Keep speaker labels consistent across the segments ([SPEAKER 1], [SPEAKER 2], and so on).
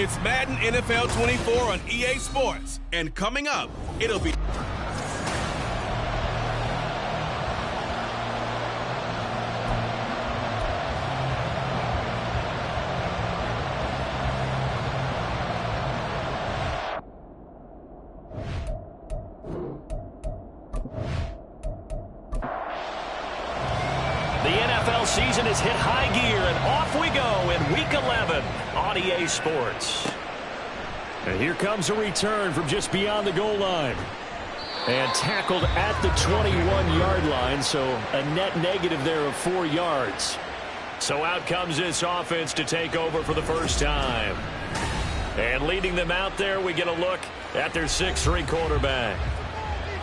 [SPEAKER 1] It's Madden NFL 24 on EA Sports. And coming up, it'll be...
[SPEAKER 2] The NFL season has hit high gear, and off we go in Week 11 on EA Sports. And here comes a return from just beyond the goal line. And tackled at the 21-yard line, so a net negative there of 4 yards. So out comes this offense to take over for the first time. And leading them out there, we get a look at their 6'3" quarterback.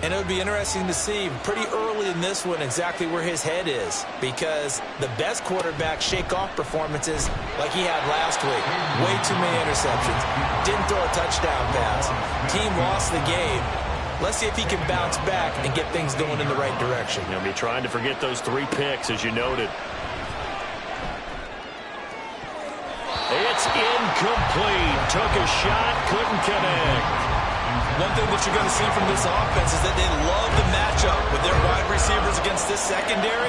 [SPEAKER 3] And it would be interesting to see pretty early in this one exactly where his head is, because the best quarterbacks shake off performances like he had last week. Way too many interceptions. Didn't throw a touchdown pass. Team lost the game. Let's see if he can bounce back and get things going in the right direction.
[SPEAKER 2] He'll be trying to forget those 3 picks, as you noted. It's incomplete. Took a shot, couldn't connect.
[SPEAKER 3] One thing that you're going to see from this offense is that they love the matchup with their wide receivers against this secondary.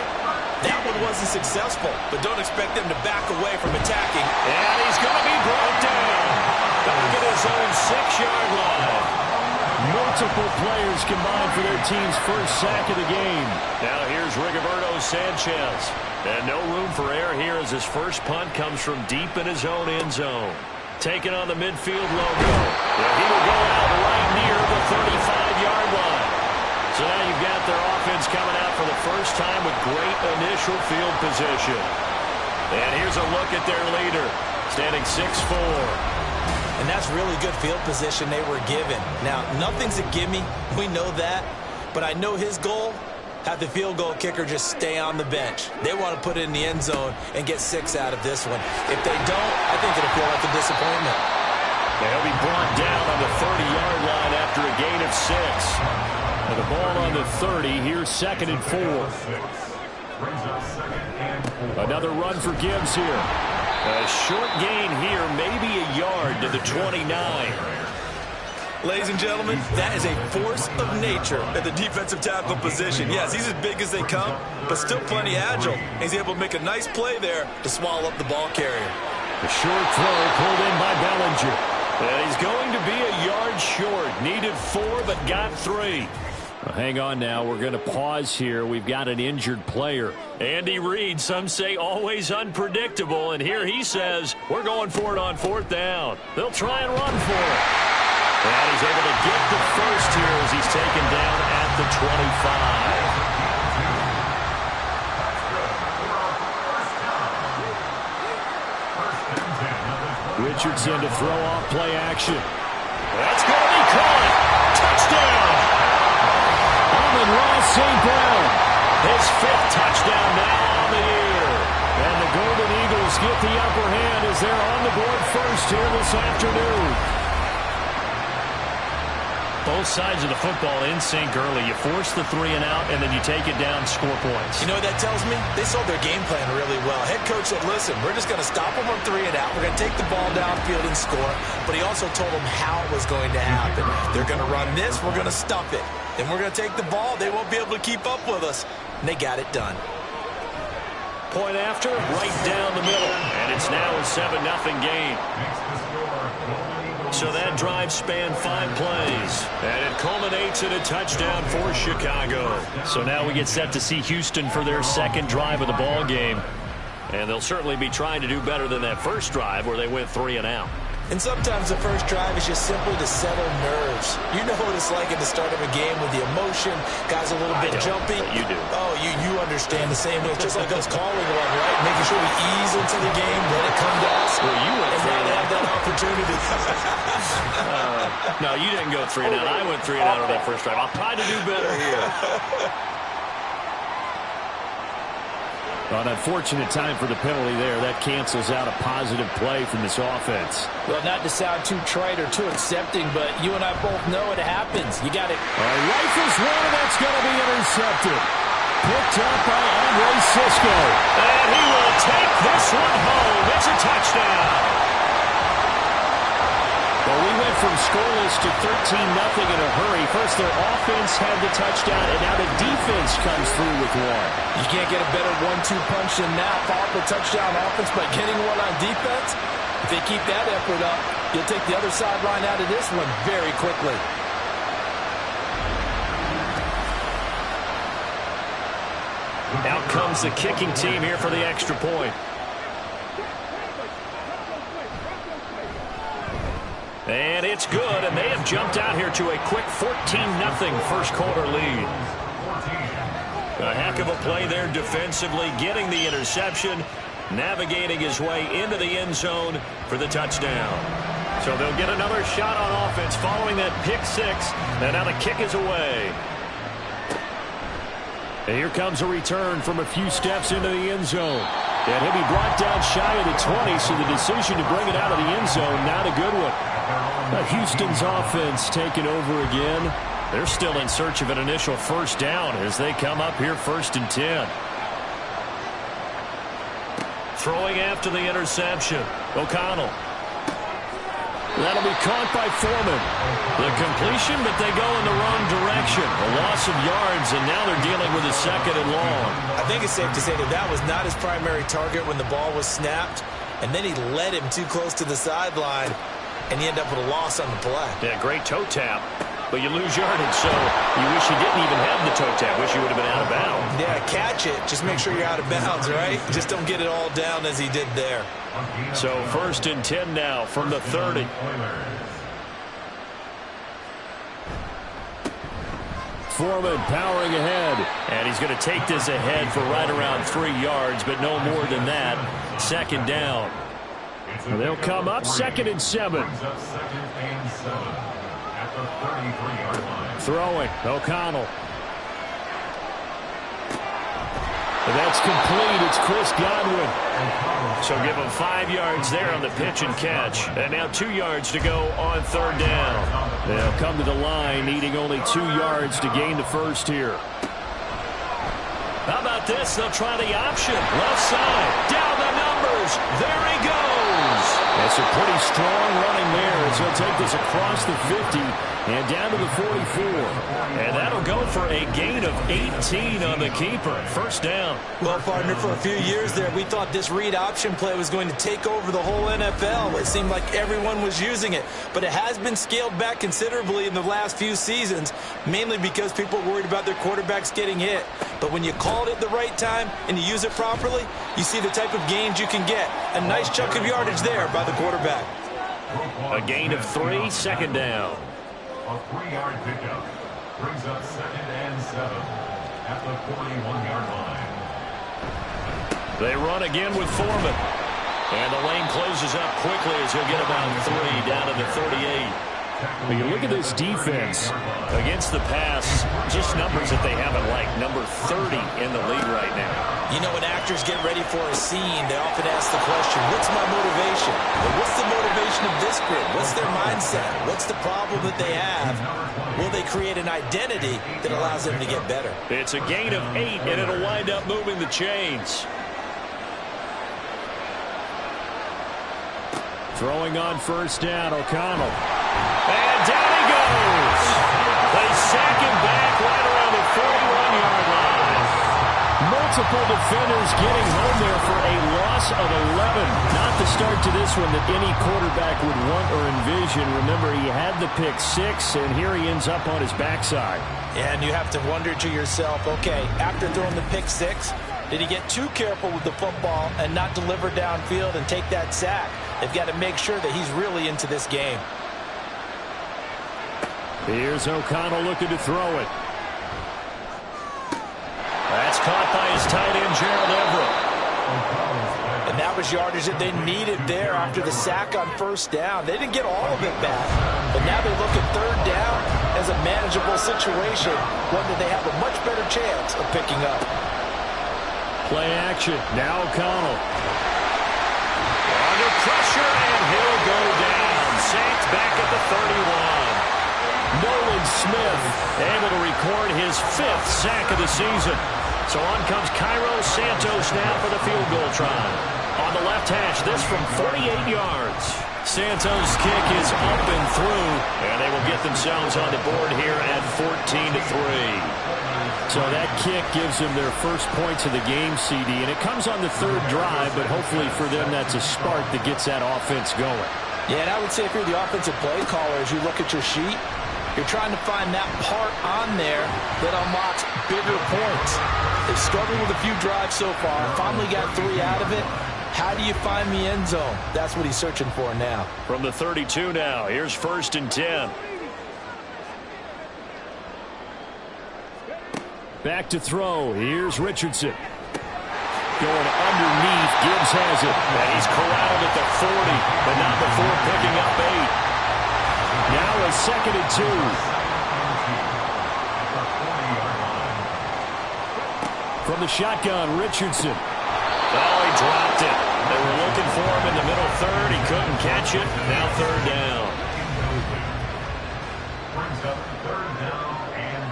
[SPEAKER 3] That one wasn't successful, but don't expect them to back away from attacking.
[SPEAKER 2] And he's going to be brought down. Back at his own 6-yard line.
[SPEAKER 4] Multiple players combined for their team's first sack of the game.
[SPEAKER 2] Now here's Rigoberto Sanchez. And no room for error here as his first punt comes from deep in his own end zone. Taking on the midfield logo. And he will go out right near the 35-yard line. So now you've got their offense coming out for the first time with great initial field position. And here's a look at their leader, standing 6'4".
[SPEAKER 3] And that's really good field position they were given. Now, nothing's a gimme. We know that. But I know his goal, have the field goal kicker just stay on the bench. They want to put it in the end zone and get 6 out of this one. If they don't, I think it'll feel like a disappointment.
[SPEAKER 2] They'll be brought down on the 30-yard line after a gain of 6.
[SPEAKER 4] And the ball on the 30, here's 2nd and 4. Another run for Gibbs here.
[SPEAKER 2] A short gain here, maybe a yard to the 29.
[SPEAKER 3] Ladies and gentlemen, that is a force of nature at the defensive tackle position. Yes, he's as big as they come, but still plenty agile. He's able to make a nice play there to swallow up the ball carrier.
[SPEAKER 4] A short throw pulled in by Bellinger.
[SPEAKER 2] And he's going to be a yard short. Needed 4, but got 3.
[SPEAKER 4] Well, hang on now. We're going to pause here. We've got an injured player.
[SPEAKER 2] Andy Reid, some say always unpredictable, and here he says, we're going for it on 4th down. They'll try and run for it. And he's able to get the first here as he's taken down at the
[SPEAKER 4] 25. Richardson to throw off play action.
[SPEAKER 2] That's going to be caught. Touchdown.
[SPEAKER 4] Ross St. Brown.
[SPEAKER 2] His 5th touchdown now on the year.
[SPEAKER 4] And the Golden Eagles get the upper hand as they're on the board first here this afternoon.
[SPEAKER 2] Both sides of the football in sync early. You force the 3 and out, and then you take it down, score points.
[SPEAKER 3] You know what that tells me? They sold their game plan really well. Head coach said, listen, we're just going to stop them on 3 and out. We're going to take the ball downfield and score. But he also told them how it was going to happen. They're going to run this. We're going to stuff it. Then we're going to take the ball. They won't be able to keep up with us. And they got it done.
[SPEAKER 2] Point after, right down the middle. And it's now a 7-0 game. So that drive spanned 5 plays. And it culminates in a touchdown for Chicago.
[SPEAKER 4] So now we get set to see Houston for their 2nd drive of the ball game.
[SPEAKER 2] And they'll certainly be trying to do better than that first drive where they went 3 and out.
[SPEAKER 3] And sometimes the first drive is just simply to settle nerves. You know what it's like at the start of a game with the emotion. Guys a little bit jumpy.
[SPEAKER 2] You do.
[SPEAKER 3] Oh, you understand the same way. It's just like us calling one, right? Making sure we ease into the game, let it come to us.
[SPEAKER 2] Well, you went 3 and
[SPEAKER 3] have that opportunity.
[SPEAKER 2] No, you didn't go 3 and out. I went 3 and out on that first drive. I'll try to do better here.
[SPEAKER 4] An unfortunate time for the penalty there. That cancels out a positive play from this offense.
[SPEAKER 3] Well, not to sound too trite or too accepting, but you and I both know it happens. You got it.
[SPEAKER 4] Rifles one, that's going to be intercepted. Picked up by Andre Cisco.
[SPEAKER 2] And he will take this one home. It's a touchdown. from scoreless to 13-0 in a hurry. First, their offense had the touchdown, and now the defense comes through with one.
[SPEAKER 3] You can't get a better 1-2 punch than that. Follow up a touchdown offense by getting one on defense. If they keep that effort up, you'll take the other sideline out of this one very quickly.
[SPEAKER 2] Out comes the kicking team here for the extra point. And it's good, and they have jumped out here to a quick 14-0 first quarter lead. A heck of a play there defensively, getting the interception, navigating his way into the end zone for the touchdown. So they'll get another shot on offense following that pick six, and now the kick is away. And here comes a return from a few steps into the end zone. And he'll be brought down shy of the 20, so the decision to bring it out of the end zone, not a good one. Houston's offense taking over again. They're still in search of an initial first down as they come up here 1st and 10. Throwing after the interception, O'Connell. That'll be caught by Foreman. The completion, but they go in the wrong direction. A loss of yards, and now they're dealing with a 2nd and long.
[SPEAKER 3] I think it's safe to say that that was not his primary target when the ball was snapped, and then he led him too close to the sideline, and he ended up with a loss on the play.
[SPEAKER 2] Yeah, great toe tap, but you lose yardage, so you wish you didn't even have the toe tap. Wish you would have been out of bounds.
[SPEAKER 3] Yeah, catch it. Just make sure you're out of bounds, right? Just don't get it all down as he did there.
[SPEAKER 2] So 1st and 10 now from the 30. Foreman powering ahead, and he's going to take this ahead for right around 3 yards, but no more than that. 2nd down. And they'll come up 2nd and 7. Throwing, O'Connell. And that's complete. It's Chris Godwin. So give him 5 yards there on the pitch and catch. And now 2 yards to go on 3rd down. They'll come to the line, needing only 2 yards to gain the first here. How about this? They'll try the option. Left side. Down the numbers. There he goes. That's a pretty strong running there as he'll take this across the 50 and down to the 44. And that'll go for a gain of 18 on the keeper. 1st down.
[SPEAKER 3] Well, partner, for a few years there, we thought this read option play was going to take over the whole NFL. It seemed like everyone was using it. But it has been scaled back considerably in the last few seasons, mainly because people are worried about their quarterbacks getting hit. But when you call it at the right time and you use it properly, you see the type of gains you can get. A nice chunk of yardage there by the quarterback.
[SPEAKER 2] A gain of 3, 2nd down.
[SPEAKER 5] A 3-yard pickup brings up 2nd and 7 at the 41-yard line.
[SPEAKER 2] They run again with Foreman. And the lane closes up quickly as he'll get about 3 down to the 38. When you look at this defense against the pass, just numbers that they haven't liked. Number 30 in the league right now.
[SPEAKER 3] You know, when actors get ready for a scene, they often ask the question, what's my motivation? Or what's the motivation of this group? What's their mindset? What's the problem that they have? Will they create an identity that allows them to get better?
[SPEAKER 2] It's a gain of 8, and it'll wind up moving the chains. Throwing on 1st down, O'Connell. And down he goes. They sack him back right around the 41-yard line. Multiple defenders getting home there for a loss of 11. Not the start to this one that any quarterback would want or envision. Remember, he had the pick 6, and here he ends up on his backside.
[SPEAKER 3] And you have to wonder to yourself, okay, after throwing the pick 6, did he get too careful with the football and not deliver downfield and take that sack? They've got to make sure that he's really into this game.
[SPEAKER 2] Here's O'Connell looking to throw it. That's caught by his tight end, Gerald Everett.
[SPEAKER 3] And that was yardage that they needed there after the sack on 1st down. They didn't get all of it back, but now they look at 3rd down as a manageable situation, one that they have a much better chance of picking up.
[SPEAKER 2] Play action. Now O'Connell. Under pressure, and he'll go down. Saints back at the 31. Nolan Smith able to record his 5th sack of the season. So on comes Cairo Santos now for the field goal try. On the left hash, this from 48 yards. Santos' kick is up and through, and they will get themselves on the board here at 14-3.
[SPEAKER 4] So that kick gives them their first points of the game, CD, and it comes on the third drive, but hopefully for them that's a spark that gets that offense going.
[SPEAKER 3] Yeah, and I would say if you're the offensive play caller, as you look at your sheet, you're trying to find that part on there that unlocks bigger points. They've struggled with a few drives so far, finally got 3 out of it. How do you find the end zone? That's what he's searching for now.
[SPEAKER 2] From the 32 now, here's 1st and 10.
[SPEAKER 4] Back to throw. Here's Richardson. Going underneath. Gibbs has it.
[SPEAKER 2] And he's corralled at the 40, but not before picking up 8.
[SPEAKER 4] Now a 2nd and 2. From the shotgun, Richardson.
[SPEAKER 2] Oh, he dropped it. They were looking for him in the middle third. He couldn't catch it. Now 3rd down.
[SPEAKER 5] Brings up 3rd down and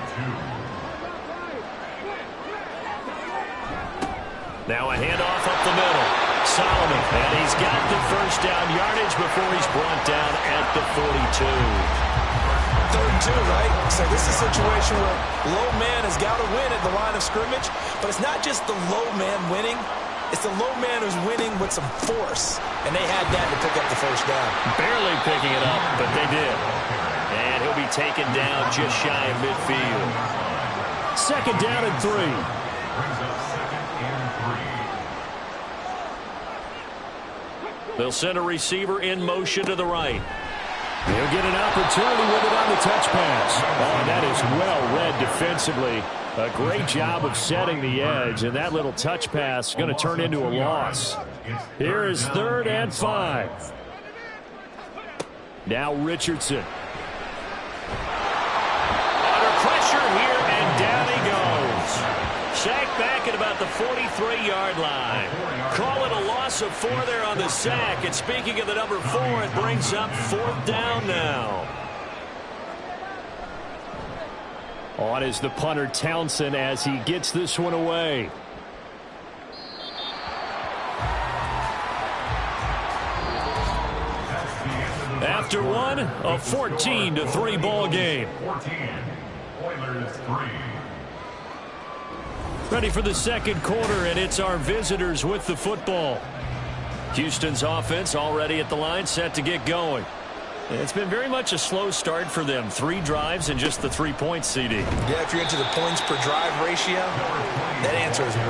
[SPEAKER 5] 2.
[SPEAKER 2] Now a handoff up the middle. Solomon, and he's got the 1st down yardage before he's brought down at the 42.
[SPEAKER 3] 3rd and 2, right? So this is a situation where low man has got to win at the line of scrimmage, but it's not just the low man winning. It's the low man who's winning with some force, and they had that to pick up the 1st down.
[SPEAKER 2] Barely picking it up, but they did. And he'll be taken down just shy of midfield.
[SPEAKER 4] 2nd down and 3.
[SPEAKER 5] Brings up 2nd and 3.
[SPEAKER 2] They'll send a receiver in motion to the right.
[SPEAKER 4] He'll get an opportunity with it on the touch pass. Oh, and that is well read defensively. A great job of setting the edge, and that little touch pass is going to turn into a loss. Here is 3rd and 5. Now Richardson.
[SPEAKER 2] Under pressure here, and down he goes. Sacked back at about the 43-yard line. Call it a loss of 4 there on the sack. And speaking of the number 4, it brings up 4th down now.
[SPEAKER 4] On is the punter Townsend as he gets this one away. After one, a 14-3 ball game.
[SPEAKER 5] 14. Oilers 3.
[SPEAKER 4] Ready for the 2nd quarter, and it's our visitors with the football.
[SPEAKER 2] Houston's offense already at the line, set to get going. It's been very much a slow start for them. 3 drives and just the 3 points, CD.
[SPEAKER 3] Yeah, if you're into the points per drive ratio, that answer is 1.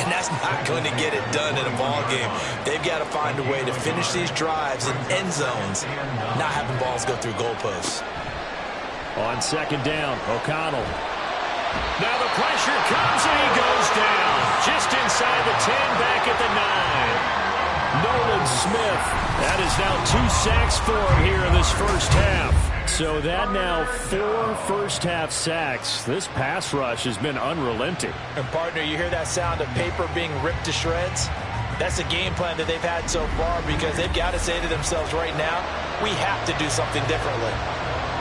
[SPEAKER 3] And that's not going to get it done in a ball game. They've got to find a way to finish these drives in end zones, not having balls go through goalposts.
[SPEAKER 4] On 2nd down, O'Connell.
[SPEAKER 2] Now the pressure comes and he goes down. Just inside the 10, back at the 9.
[SPEAKER 4] Nolan Smith. That is now 2 sacks for him here in this 1st half. So that now 4 first-half sacks. This pass rush has been unrelenting.
[SPEAKER 3] And, partner, you hear that sound of paper being ripped to shreds? That's a game plan that they've had so far because they've got to say to themselves right now, we have to do something differently.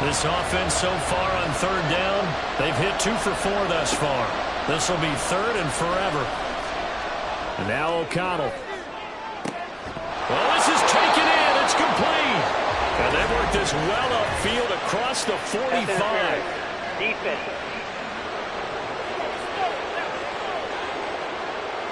[SPEAKER 2] This offense so far on 3rd down, they've hit 2 for 4 thus far. This will be 3rd and forever.
[SPEAKER 4] And now O'Connell.
[SPEAKER 2] Well, this is taken in. It's complete. And they've worked this well upfield across the 45.
[SPEAKER 6] Defense.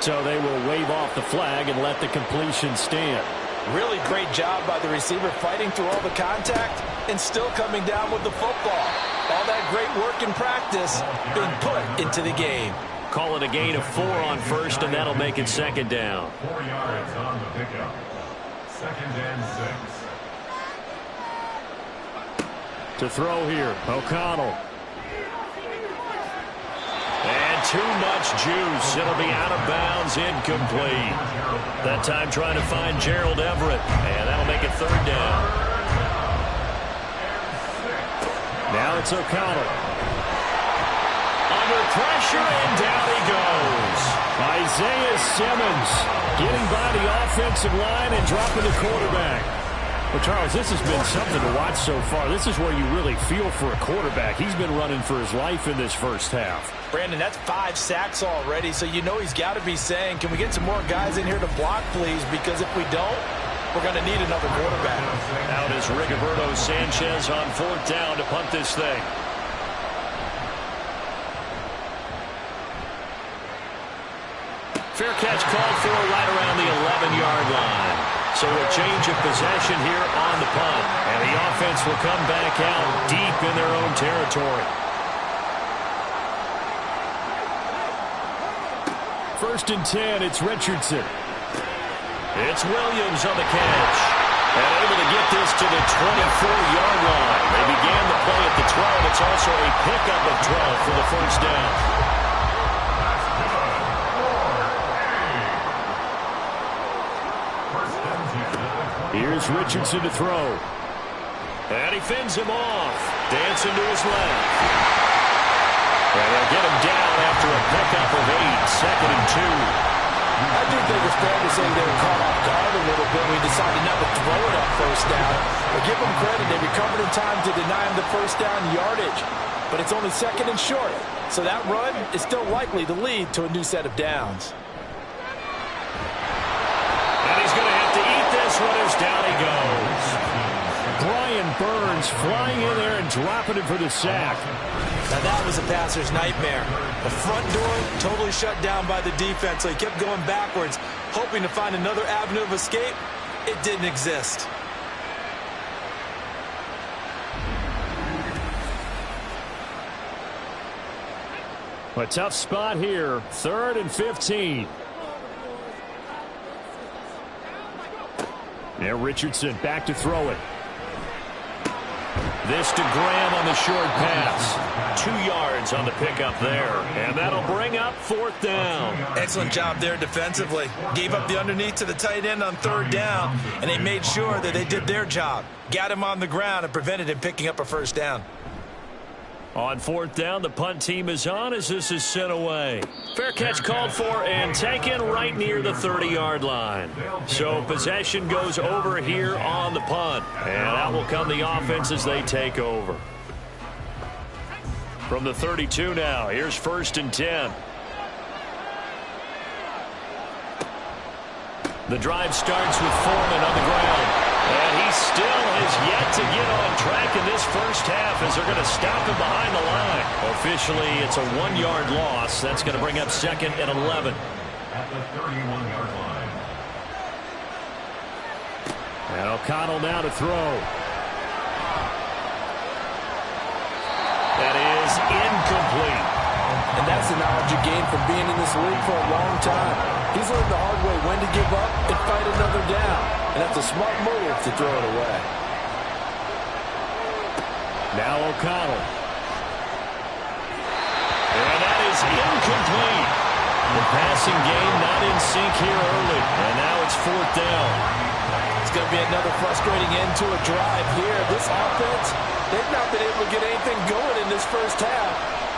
[SPEAKER 4] So they will wave off the flag and let the completion stand.
[SPEAKER 3] Really great job by the receiver fighting through all the contact and still coming down with the football. All that great work in practice being put into the game.
[SPEAKER 2] Call it a gain of 4 on 1st, and that'll make it 2nd down.
[SPEAKER 5] 4 yards on the pickup. 2nd and 6.
[SPEAKER 4] To throw here, O'Connell.
[SPEAKER 2] And too much juice. It'll be out of bounds, incomplete. That time trying to find Gerald Everett, and that'll make it 3rd down.
[SPEAKER 4] Now it's O'Connell.
[SPEAKER 2] Under pressure, and down he goes.
[SPEAKER 4] Isaiah Simmons getting by the offensive line and dropping the quarterback. Well, Charles, this has been something to watch so far. This is where you really feel for a quarterback. He's been running for his life in this 1st half.
[SPEAKER 3] Brandon, that's 5 sacks already, so you know he's got to be saying, can we get some more guys in here to block, please? Because if we don't, we're going to need another quarterback.
[SPEAKER 2] Here's Rigoberto Sanchez on 4th down to punt this thing. Fair catch called for right around the 11-yard line. So a change of possession here on the punt. And the offense will come back out deep in their own territory.
[SPEAKER 4] 1st and 10, it's Richardson.
[SPEAKER 2] It's Williams on the catch. And able to get this to the 24-yard line. They began the play at the 12. It's also a pickup of 12 for the 1st down.
[SPEAKER 4] Here's Richardson to throw.
[SPEAKER 2] And he fends him off. Dancing to his left. And they'll get him down after a pickup of 8. 2nd and 2.
[SPEAKER 3] I do think it's fair to say they were caught off guard a little bit. We decided not to throw it on 1st down. But give them credit. They recovered in time to deny him the 1st down yardage. But it's only 2nd and short. So that run is still likely to lead to a new set of downs.
[SPEAKER 2] And he's going to have to eat this one as down he goes.
[SPEAKER 4] Brian Burns flying in there and dropping it for the sack.
[SPEAKER 3] Now that was a passer's nightmare. The front door totally shut down by the defense, so he kept going backwards, hoping to find another avenue of escape. It didn't exist.
[SPEAKER 4] A tough spot here. 3rd and 15. Now Richardson back to throw it.
[SPEAKER 2] This to Graham on the short pass. 2 yards on the pickup there. And that'll bring up 4th down.
[SPEAKER 3] Excellent job there defensively. Gave up the underneath to the tight end on 3rd down, and they made sure that they did their job. Got him on the ground and prevented him picking up a 1st down.
[SPEAKER 2] On 4th down, the punt team is on as this is sent away. Fair catch called for and taken right near the 30-yard line. So possession goes over here on the punt. And out will come the offense as they take over. From the 32 now, here's 1st and 10. The drive starts with Foreman on the ground. And he still has yet to get on track in this 1st half as they're going to stop him behind the line. Officially, it's a 1-yard loss. That's going to bring up 2nd and 11.
[SPEAKER 5] At the 31-yard line.
[SPEAKER 4] And O'Connell now to throw.
[SPEAKER 2] That is incomplete.
[SPEAKER 3] And that's the knowledge you gain from being in this league for a long time. He's learned the hard way when to give up and fight another down. And that's a smart move to throw it away.
[SPEAKER 4] Now O'Connell.
[SPEAKER 2] And that is incomplete. The passing game not in sync here early. And now it's 4th down.
[SPEAKER 3] It's going to be another frustrating end to a drive here. This offense, they've not been able to get anything going in this 1st half.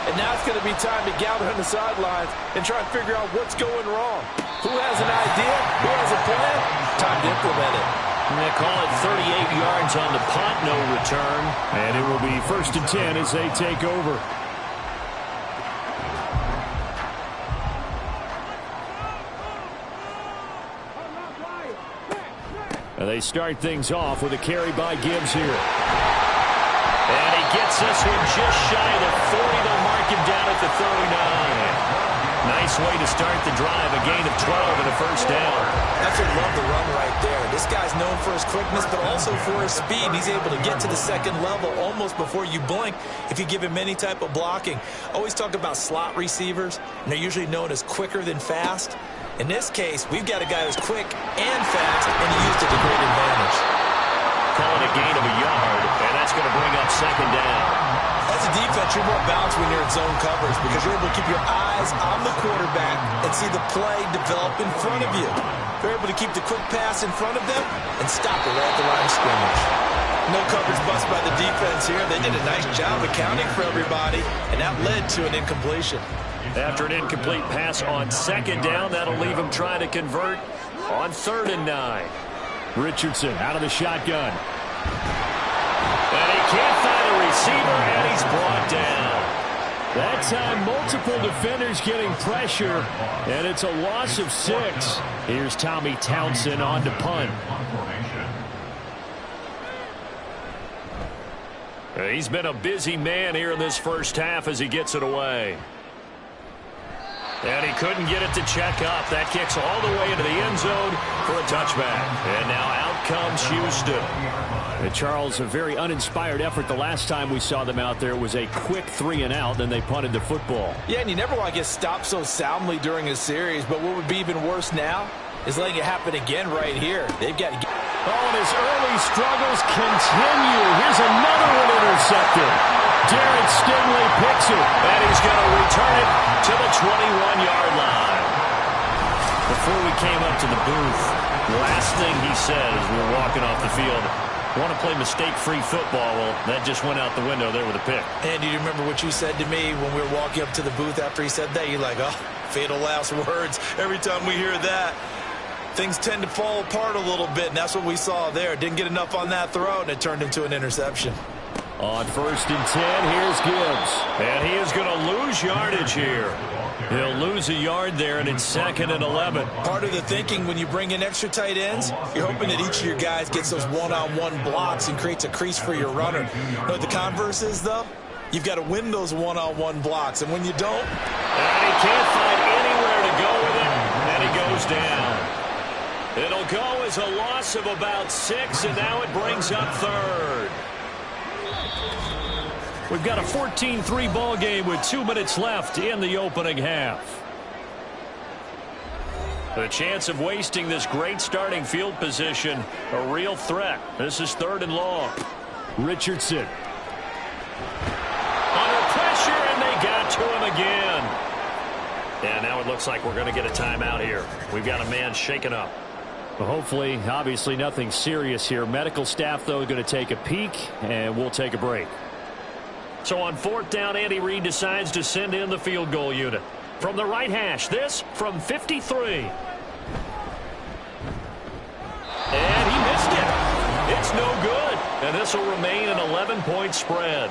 [SPEAKER 3] And now it's going to be time to gather on the sidelines and try and figure out what's going wrong. Who has an idea? Who has a plan? Time to implement it.
[SPEAKER 2] And they call it 38 yards on the punt, no return.
[SPEAKER 4] And it will be 1st and 10 as they take over. And they start things off with a carry by Gibbs here.
[SPEAKER 2] And he gets this one just shy of the 40. They'll mark him down at the 39. Nice way to start the drive. A gain of 12 and a 1st down.
[SPEAKER 3] That's a love the run right there. This guy's known for his quickness, but also for his speed. He's able to get to the 2nd level almost before you blink if you give him any type of blocking. Always talk about slot receivers, and they're usually known as quicker than fast. In this case, we've got a guy who's quick and fast, and he used it to great advantage.
[SPEAKER 2] Call it a gain of a yard, and that's going to bring up 2nd down.
[SPEAKER 3] As a defense, you're more balanced when you're in zone coverage because you're able to keep your eyes on the quarterback and see the play develop in front of you. You're able to keep the quick pass in front of them and stop it right at the line of scrimmage. No coverage bust by the defense here. They did a nice job accounting for everybody, and that led to an incompletion.
[SPEAKER 2] After an incomplete pass on 2nd down, that'll leave him trying to convert on 3rd and 9.
[SPEAKER 4] Richardson out of the shotgun.
[SPEAKER 2] And he can't find a receiver, and he's brought down.
[SPEAKER 4] That time, multiple defenders getting pressure, and it's a loss of 6. Here's Tommy Townsend on to punt.
[SPEAKER 2] He's been a busy man here in this first half as he gets it away. And he couldn't get it to check up. That kicks all the way into the end zone for a touchback. And now out comes Houston.
[SPEAKER 4] And Charles, a very uninspired effort the last time we saw them out there. It was a quick 3-and-out, then they punted the football.
[SPEAKER 3] Yeah, and you never want to get stopped so soundly during a series, but what would be even worse now is letting it happen again right here. They've got to get...
[SPEAKER 4] Oh, and his early struggles continue. Here's another one intercepted. Derek Stingley picks it.
[SPEAKER 2] And he's going to return it to the 21-yard line. Before we came up to the booth, the last thing he said as we were walking off the field, want to play mistake-free football. Well, that just went out the window there with a pick.
[SPEAKER 3] And do you remember what you said to me when we were walking up to the booth after he said that? You're like, oh, fatal last words. Every time we hear that, things tend to fall apart a little bit, and that's what we saw there. Didn't get enough on that throw, and it turned into an interception.
[SPEAKER 4] On 1st and 10, here's Gibbs.
[SPEAKER 2] And he is going to lose yardage here. He'll lose a yard there, and it's 2nd and 11.
[SPEAKER 3] Part of the thinking when you bring in extra tight ends, you're hoping that each of your guys gets those one-on-one blocks and creates a crease for your runner. But the converse is, though, you've got to win those one-on-one blocks, and when you don't...
[SPEAKER 2] And he can't find anywhere to go with it, and he goes down. It'll go as a loss of about 6, and now it brings up 3rd.
[SPEAKER 4] We've got a 14-3 ball game with 2 minutes left in the opening half.
[SPEAKER 2] The chance of wasting this great starting field position, a real threat. This is 3rd and long.
[SPEAKER 4] Richardson.
[SPEAKER 2] Under pressure, and they got to him again. And now it looks like we're going to get a timeout here. We've got a man shaken up.
[SPEAKER 4] Well, hopefully, obviously nothing serious here. Medical staff, though, going to take a peek, and we'll take a break.
[SPEAKER 2] So on 4th down, Andy Reid decides to send in the field goal unit. From the right hash, this from 53. And he missed it. It's no good. And this will remain an 11-point spread.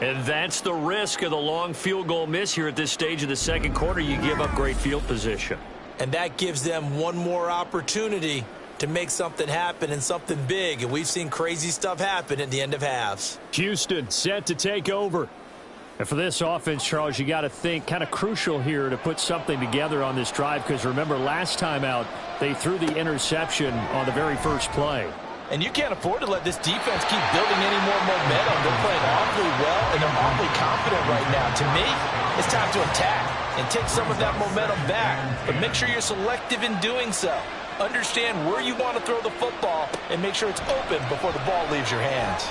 [SPEAKER 2] And that's the risk of the long field goal miss here at this stage of the second quarter. You give up great field position.
[SPEAKER 3] And that gives them one more opportunity to make something happen and something big. And we've seen crazy stuff happen at the end of halves.
[SPEAKER 4] Houston set to take over. And for this offense, Charles, you got to think kind of crucial here to put something together on this drive, because remember last time out they threw the interception on the very first play.
[SPEAKER 3] And you can't afford to let this defense keep building any more momentum. They're playing awfully well, and they're awfully confident right now. To me, it's time to attack and take some of that momentum back. But make sure you're selective in doing so. Understand where you want to throw the football and make sure it's open before the ball leaves your hands.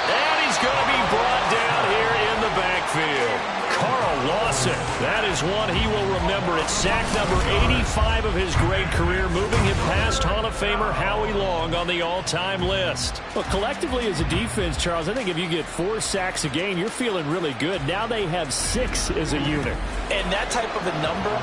[SPEAKER 2] And he's going to be brought down here in the backfield. Carl Lawson, that is one he will remember. It's sack number 85 of his great career, moving him past Hall of Famer Howie Long on the all-time list.
[SPEAKER 4] Well, collectively as a defense, Charles, I think if you get 4 sacks a game, you're feeling really good. Now they have 6 as a unit.
[SPEAKER 3] And that type of a number,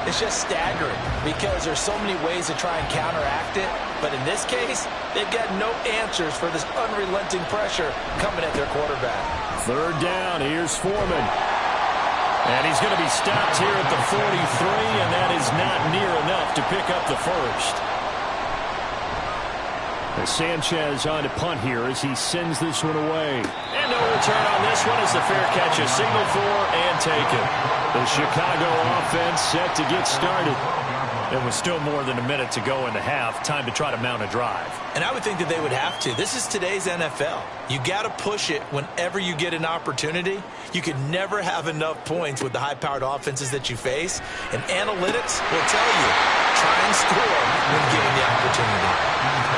[SPEAKER 3] it's just staggering because there's so many ways to try and counteract it. But in this case, they've got no answers for this unrelenting pressure coming at their quarterback.
[SPEAKER 4] 3rd down, here's Foreman.
[SPEAKER 2] And he's going to be stopped here at the 43, and that is not near enough to pick up the first.
[SPEAKER 4] And Sanchez on to punt here as he sends this one away.
[SPEAKER 2] And no return on this one as the fair catch is signaled for and taken.
[SPEAKER 4] The Chicago offense set to get started.
[SPEAKER 2] There was still more than a minute to go in the half. Time to try to mount a drive.
[SPEAKER 3] And I would think that they would have to. This is today's NFL. You got to push it whenever you get an opportunity. You can never have enough points with the high-powered offenses that you face. And analytics will tell you, try and score when given the opportunity.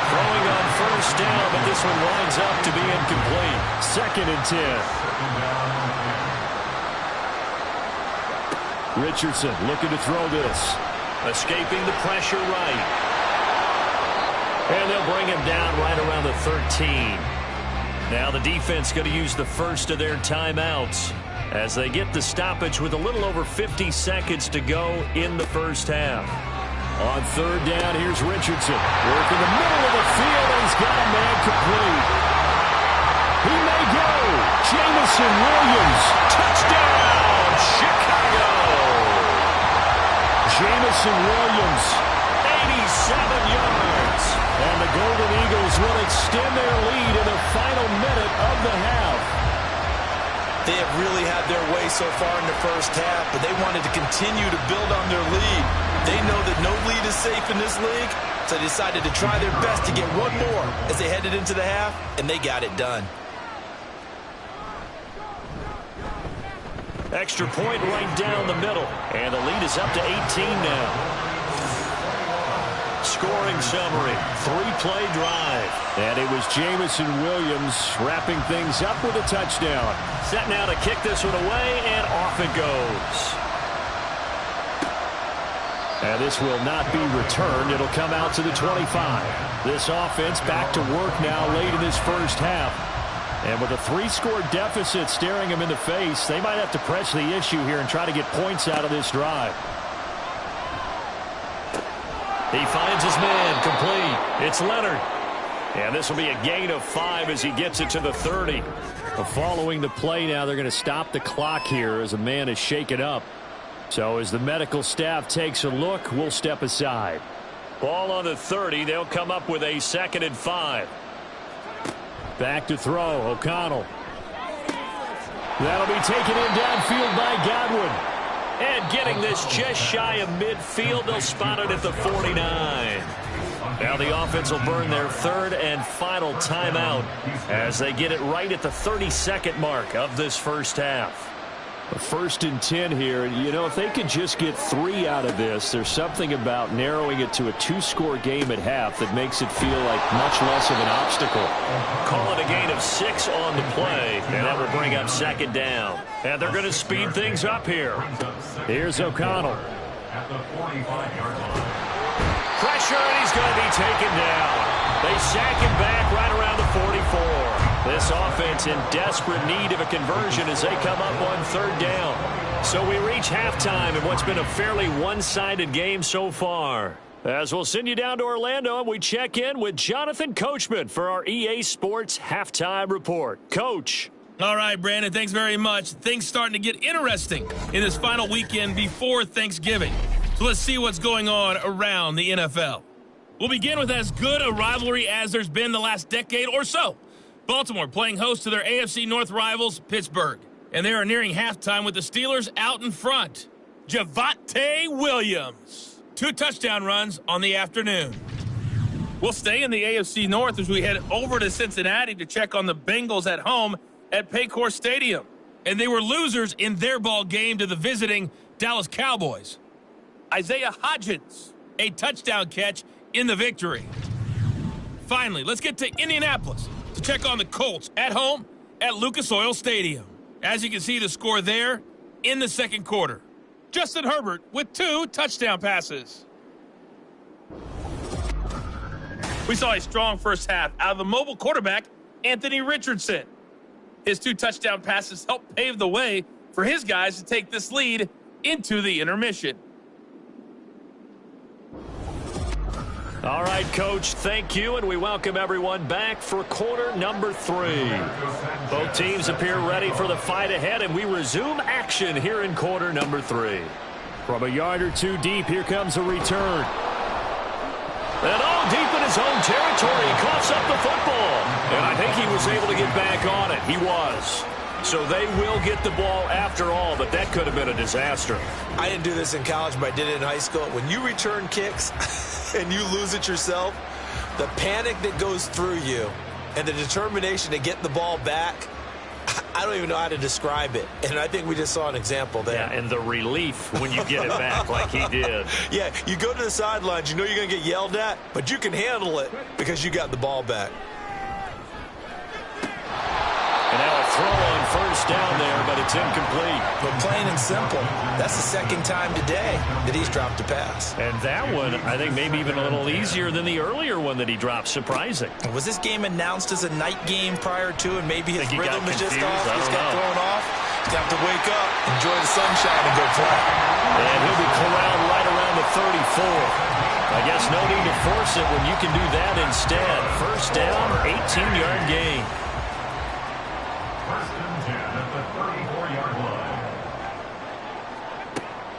[SPEAKER 2] Throwing on 1st down, but this one winds up to be incomplete.
[SPEAKER 4] 2nd and 10. Richardson looking to throw this.
[SPEAKER 2] Escaping the pressure right. And they'll bring him down right around the 13. Now the defense going to use the first of their timeouts as they get the stoppage with a little over 50 seconds to go in the first half.
[SPEAKER 4] On 3rd down, here's Richardson. Working the middle of the field, and he's got a man complete. He may go. Jamison Williams.
[SPEAKER 2] Touchdown, Chicago.
[SPEAKER 4] Jamison Williams.
[SPEAKER 2] 87 yards.
[SPEAKER 4] And the Golden Eagles will extend their lead in the final minute
[SPEAKER 3] They have really had their way so far in the first half, but they wanted to continue to build on their lead. They know that no lead is safe in this league, so they decided to try their best to get one more as they headed into the half, and they got it done.
[SPEAKER 2] Extra point right down the middle, and the lead is up to 18 now. Scoring summary, 3-play drive.
[SPEAKER 4] And it was Jamison Williams wrapping things up with a touchdown.
[SPEAKER 2] Set now to kick this one away, and off it goes.
[SPEAKER 4] And this will not be returned. It'll come out to the 25. This offense back to work now late in this first half. And with a 3-score deficit staring them in the face, they might have to press the issue here and try to get points out of this drive.
[SPEAKER 2] He finds his man, complete. It's Leonard. And this will be a gain of 5 as he gets it to the 30.
[SPEAKER 4] Following the play now, they're going to stop the clock here as a man is shaken up. So as the medical staff takes a look, we'll step aside.
[SPEAKER 2] Ball on the 30. They'll come up with a 2nd and 5.
[SPEAKER 4] Back to throw, O'Connell. That'll be taken in downfield by Godwin.
[SPEAKER 2] And getting this just shy of midfield, they'll spot it at the 49. Now the offense will burn their 3rd and final timeout as they get it right at the 32nd mark of this first half.
[SPEAKER 4] A 1st and 10 here. You know, if they could just get 3 out of this, there's something about narrowing it to a 2-score game at half that makes it feel like much less of an obstacle.
[SPEAKER 2] Call it a gain of 6 on the play, and that will bring up 2nd down. And they're going to speed things up here.
[SPEAKER 4] Here's O'Connell.
[SPEAKER 5] At the 45-yard line.
[SPEAKER 2] Pressure, and he's going to be taken down. They sack him back right around the 44. This offense in desperate need of a conversion as they come up on 3rd down. So we reach halftime in what's been a fairly one-sided game so far. As we'll send you down to Orlando, and we check in with Jonathan Coachman for our EA Sports Halftime Report. Coach.
[SPEAKER 7] All right, Brandon, thanks very much. Things starting to get interesting in this final weekend before Thanksgiving. So let's see what's going on around the NFL. We'll begin with as good a rivalry as there's been the last decade or so. Baltimore playing host to their AFC North rivals, Pittsburgh. And they are nearing halftime with the Steelers out in front. Javonte Williams. 2 touchdown runs on the afternoon. We'll stay in the AFC North as we head over to Cincinnati to check on the Bengals at home at Paycor Stadium. And they were losers in their ball game to the visiting Dallas Cowboys. Isaiah Hodgins, a touchdown catch in the victory. Finally, let's get to Indianapolis to check on the Colts at home at Lucas Oil Stadium. As you can see, the score there in the 2nd quarter. Justin Herbert with 2 touchdown passes. We saw a strong first half out of the mobile quarterback, Anthony Richardson. His 2 touchdown passes helped pave the way for his guys to take this lead into the intermission.
[SPEAKER 2] All right, Coach, thank you, and we welcome everyone back for quarter number 3. Both teams appear ready for the fight ahead, and we resume action here in quarter number 3.
[SPEAKER 4] From a yard or 2 deep, here comes a return.
[SPEAKER 2] And all deep in his own territory, he coughs up the football. And I think he was able to get back on it. He was. So they will get the ball after all, but that could have been a disaster.
[SPEAKER 3] I didn't do this in college, but I did it in high school. When you return kicks and you lose it yourself, the panic that goes through you and the determination to get the ball back, I don't even know how to describe it. And I think we just saw an example there.
[SPEAKER 2] Yeah, and the relief when you get it back like he did.
[SPEAKER 3] Yeah, you go to the sidelines, you know you're going to get yelled at, but you can handle it because you got the ball back.
[SPEAKER 2] And now a throw on first down there, but it's incomplete.
[SPEAKER 3] But plain and simple, that's the 2nd time today that he's dropped a pass.
[SPEAKER 2] And that one, I think, maybe even a little easier than the earlier one that he dropped. Surprising.
[SPEAKER 3] Was this game announced as a night game prior to, and maybe his rhythm is just off?
[SPEAKER 2] He's
[SPEAKER 3] got thrown off. He's got to wake up, enjoy the sunshine, and go play.
[SPEAKER 2] And he'll be corralled right around the 34. I guess no need to force it when you can do that instead. First down, 18-yard gain.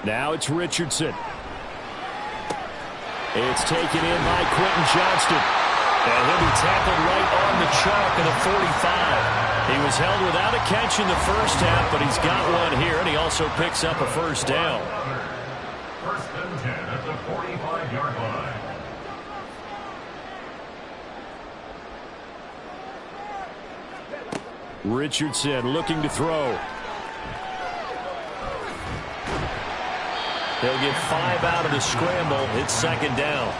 [SPEAKER 4] Now it's Richardson. It's taken in by Quentin Johnston.
[SPEAKER 2] And he'll be tackled right on on the chalk of the 45. He was held without a catch in the first half, but he's got one here, and he also picks up a first down.
[SPEAKER 5] First and 10 at the 45-yard line.
[SPEAKER 4] Richardson looking to throw.
[SPEAKER 2] They'll get 5 out of the scramble. It's second down.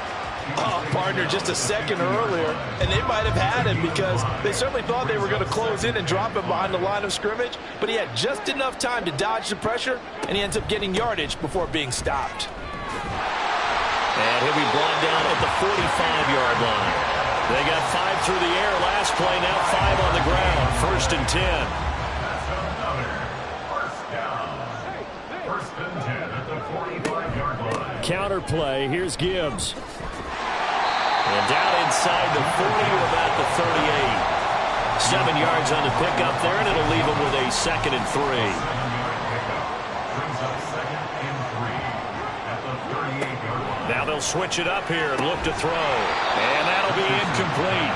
[SPEAKER 3] Oh, partner, just a second earlier, and they might have had him because they certainly thought they were going to close in and drop him behind the line of scrimmage, but he had just enough time to dodge the pressure, and he ends up getting yardage before being stopped.
[SPEAKER 2] And he'll be brought down at the 45-yard line. They got 5 through the air last play, now 5 on the ground. First and 10.
[SPEAKER 5] That's another first down. First and 10 at the 45-yard line.
[SPEAKER 4] Counter play. Here's Gibbs.
[SPEAKER 2] And down inside the 40 to about the 38. 7 yards on the pickup there, and it'll leave him with a second and 3.
[SPEAKER 5] 7-yard pickup. Brings up second and 3 at the 38-yard line.
[SPEAKER 2] Now they'll switch it up here and look to throw. And that'll be incomplete.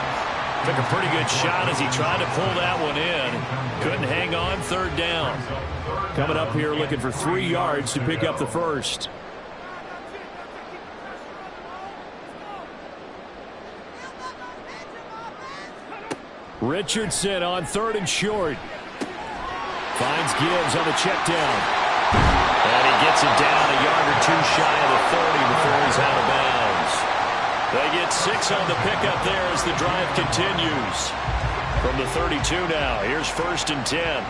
[SPEAKER 2] Took a pretty good shot as he tried to pull that one in. Couldn't hang on, third down.
[SPEAKER 4] Coming up here looking for 3 yards to pick up the first. Richardson on 3rd and short. Finds Gibbs on the check down.
[SPEAKER 2] And he gets it down a yard or 2 shy of the 30 before he's out of bounds. They get 6 on the pickup there as the drive continues. From the 32 now, here's first and 10.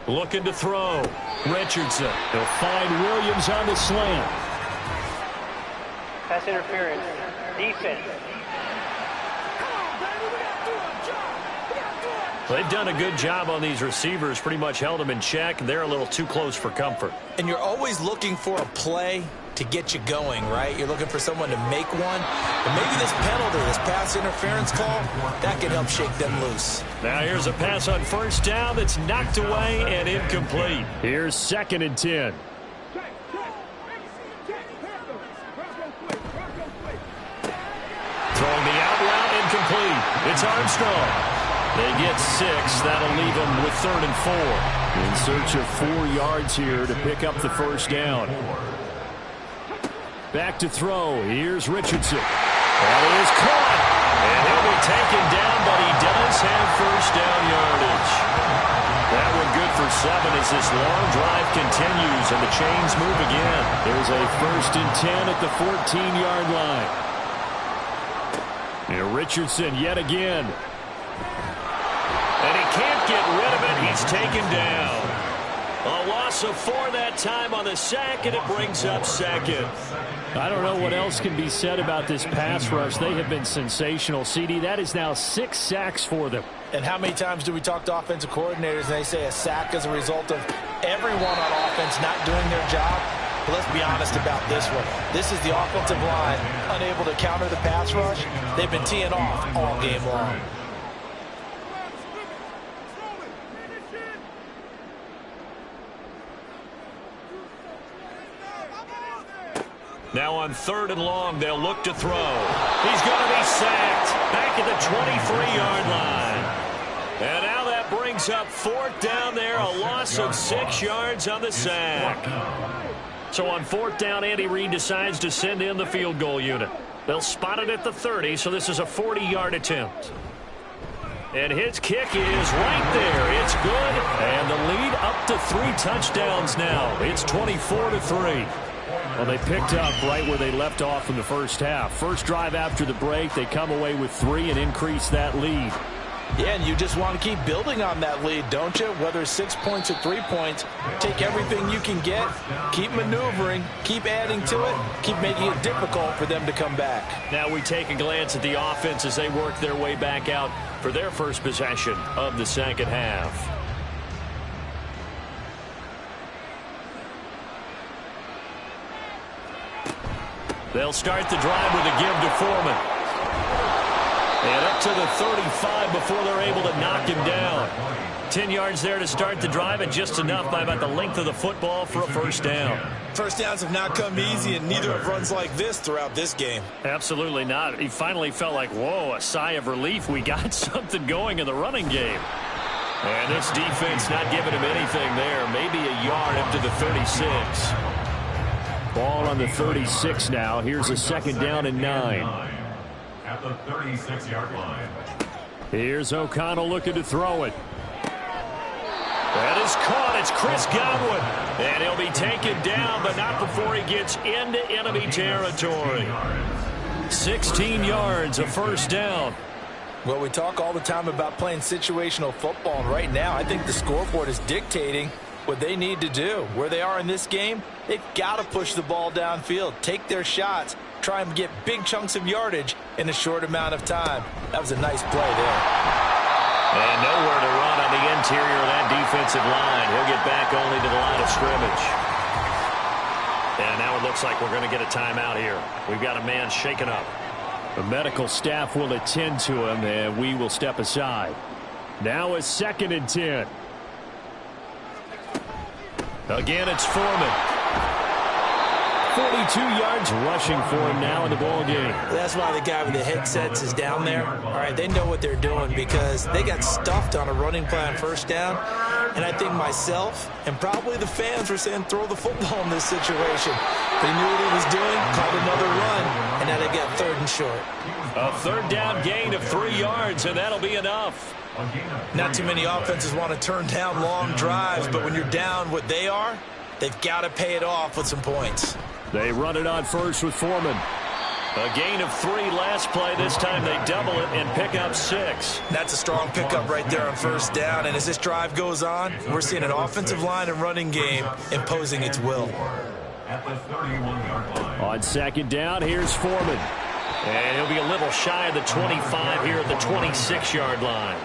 [SPEAKER 2] Looking to throw. Richardson.
[SPEAKER 4] He'll find Williams on the slant.
[SPEAKER 6] Pass interference. Defense.
[SPEAKER 2] They've done a good job on these receivers, pretty much held them in check. They're a little too close for comfort.
[SPEAKER 3] And you're always looking for a play to get you going, right? You're looking for someone to make one. But maybe this penalty, this pass interference call, that could help shake them loose.
[SPEAKER 2] Now here's a pass on first down that's knocked away and incomplete.
[SPEAKER 4] Here's 2nd and 10.
[SPEAKER 2] Throwing the out route, incomplete. It's Armstrong. They get 6. That'll leave them with 3rd and 4.
[SPEAKER 4] In search of 4 yards here to pick up the first down. Back to throw. Here's Richardson.
[SPEAKER 2] That is caught. And he'll be taken down, but he does have first down yardage. That one good for 7 as this long drive continues and the chains move again.
[SPEAKER 4] There's a first and 10 at the 14-yard line. And Richardson yet again.
[SPEAKER 2] And he can't get rid of it. He's taken down. A loss of 4 that time on the sack, and it brings up second.
[SPEAKER 4] I don't know what else can be said about this pass rush. They have been sensational, CD. That is now 6 sacks for them.
[SPEAKER 3] And how many times do we talk to offensive coordinators and they say a sack is a result of everyone on offense not doing their job? But let's be honest about this one. This is the offensive line unable to counter the pass rush. They've been teeing off all game long.
[SPEAKER 2] Now on 3rd and long, they'll look to throw. He's going to be sacked back at the 23-yard line. And now that brings up 4th down there, a loss of 6 yards on the sack. So on 4th down, Andy Reid decides to send in the field goal unit. They'll spot it at the 30, so this is a 40-yard attempt. And his kick is right there. It's good. And the lead up to 3 touchdowns now. It's 24-3.
[SPEAKER 4] Well, they picked up right where they left off in the first half. First drive after the break, they come away with 3 and increase that lead.
[SPEAKER 3] Yeah, and you just want to keep building on that lead, don't you? Whether 6 points or 3 points, take everything you can get, keep maneuvering, keep adding to it, keep making it difficult for them to come back.
[SPEAKER 2] Now we take a glance at the offense as they work their way back out for their first possession of the second half. They'll start the drive with a give to Foreman. And up to the 35 before they're able to knock him down. 10 yards there to start the drive, and just enough by about the length of the football for a first down.
[SPEAKER 3] First downs have not come easy, and neither have runs like this throughout this game.
[SPEAKER 2] Absolutely not. He finally felt like, whoa, a sigh of relief. We got something going in the running game. And this defense not giving him anything there. Maybe a yard up to the 36.
[SPEAKER 4] Ball on the 36 now. Here's a second down and 9.
[SPEAKER 5] At the 36-yard line.
[SPEAKER 4] Here's O'Connell looking to throw it.
[SPEAKER 2] That is caught. It's Chris Godwin. And he'll be taken down, but not before he gets into enemy territory. 16 yards, a first down.
[SPEAKER 3] Well, we talk all the time about playing situational football, and right now I think the scoreboard is dictating what they need to do. Where they are in this game, they've got to push the ball downfield, take their shots, try and get big chunks of yardage in a short amount of time. That was a nice play there.
[SPEAKER 2] And nowhere to run on the interior of that defensive line. He'll get back only to the line of scrimmage. And now it looks like we're going to get a timeout here. We've got a man shaken up.
[SPEAKER 4] The medical staff will attend to him, and we will step aside. Now a 2nd and 10.
[SPEAKER 2] Again, it's Foreman.
[SPEAKER 4] 42 yards rushing for him now in the ball game.
[SPEAKER 3] That's why the guy with the headsets is down there. All right, they know what they're doing because they got stuffed on a running play on first down. And I think myself and probably the fans were saying throw the football in this situation. They knew what he was doing, called another run, and now they got 3rd and short.
[SPEAKER 2] A 3rd down gain of 3 yards, and that'll be enough.
[SPEAKER 3] Not too many offenses want to turn down long drives, but when you're down what they are, they've got to pay it off with some points.
[SPEAKER 4] They run it on first with Foreman.
[SPEAKER 2] A gain of 3 last play. This time they double it and pick up 6.
[SPEAKER 3] That's a strong pickup right there on first down. And as this drive goes on, we're seeing an offensive line and running game imposing its will.
[SPEAKER 5] At the 31-yard line.
[SPEAKER 4] On 2nd down, here's Foreman.
[SPEAKER 2] And he'll be a little shy of the 25 here at the 26-yard line.